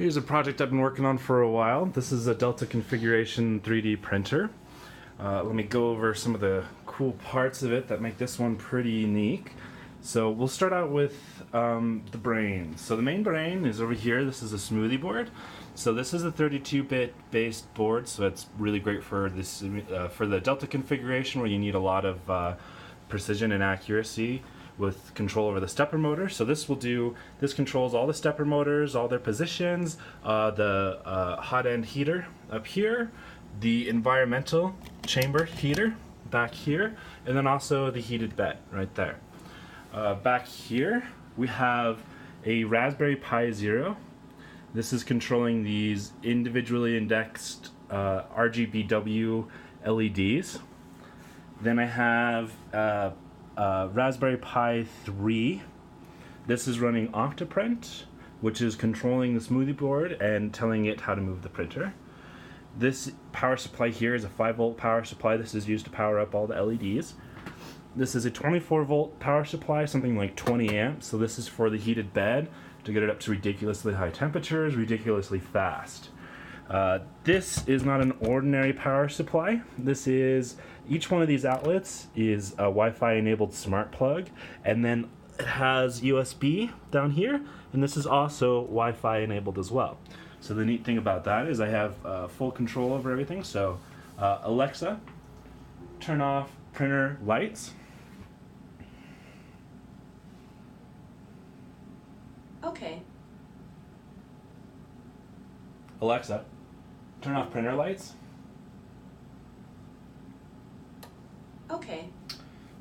Here's a project I've been working on for a while. This is a Delta Configuration 3D printer. Let me go over some of the cool parts of it that make this one pretty unique. So we'll start out with the brain. So the main brain is over here. This is a smoothie board. So this is a 32-bit based board, so it's really great for this for the Delta configuration where you need a lot of precision and accuracy with control over the stepper motor. So this controls all the stepper motors, all their positions, the hot end heater up here, the environmental chamber heater back here, and then also the heated bed right there. Back here we have a Raspberry Pi Zero. This is controlling these individually indexed RGBW LEDs. Then I have Raspberry Pi 3. This is running Octoprint, which is controlling the smoothie board and telling it how to move the printer. This power supply here is a 5-volt power supply. This is used to power up all the LEDs. This is a 24-volt power supply, something like 20 amps. So this is for the heated bed to get it up to ridiculously high temperatures, ridiculously fast. This is not an ordinary power supply. Each one of these outlets is a Wi-Fi enabled smart plug, and then it has USB down here, and this is also Wi-Fi enabled as well. So the neat thing about that is I have full control over everything. So Alexa, turn off printer lights. Okay. Alexa, turn off printer lights. Okay.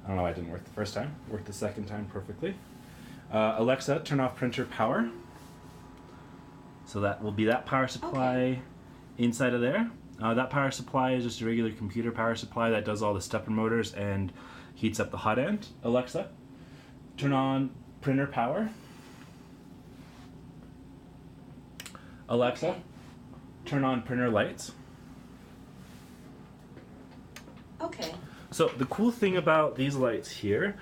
I don't know why it didn't work the first time. It worked the second time perfectly. Alexa, turn off printer power. So that will be that power supply inside of there. That power supply is just a regular computer power supply that does all the stepper motors and heats up the hot end. Alexa, turn on printer power. Alexa, turn on printer lights. Okay. So the cool thing about these lights here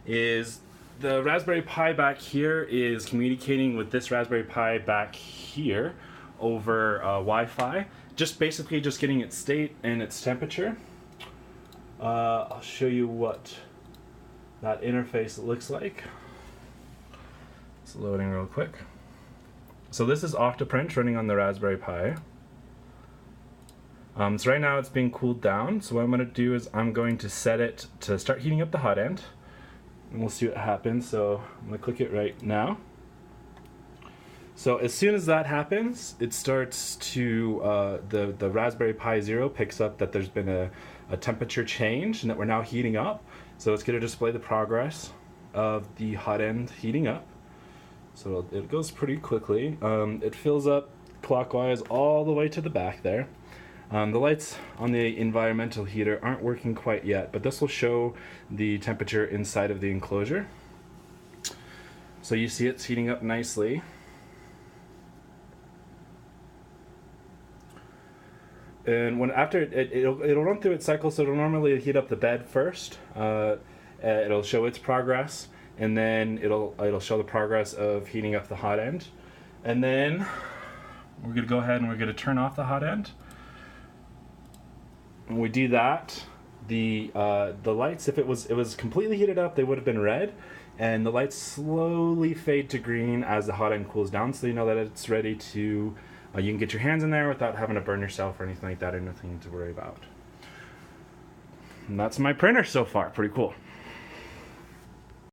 is the Raspberry Pi back here is communicating with this Raspberry Pi back here over Wi-Fi, basically just getting its state and its temperature. I'll show you what that interface looks like. It's loading real quick. So this is Octoprint running on the Raspberry Pi. So right now it's being cooled down. So what I'm going to do is I'm going to set it to start heating up the hot end. And we'll see what happens. So I'm going to click it right now. So as soon as that happens, it starts to, the Raspberry Pi Zero picks up that there's been a temperature change and that we're now heating up. So it's going to display the progress of the hot end heating up. So it goes pretty quickly. It fills up clockwise all the way to the back there. The lights on the environmental heater aren't working quite yet, but this will show the temperature inside of the enclosure. So you see it's heating up nicely. And after it'll run through its cycle, so it'll normally heat up the bed first. It'll show its progress, and then it'll show the progress of heating up the hot end. And then we're gonna go ahead and we're gonna turn off the hot end. When we do that, the lights, if it was completely heated up, they would have been red, and the lights slowly fade to green as the hot end cools down, so you know that it's ready to, you can get your hands in there without having to burn yourself or anything like that, or nothing to worry about. And that's my printer so far. Pretty cool.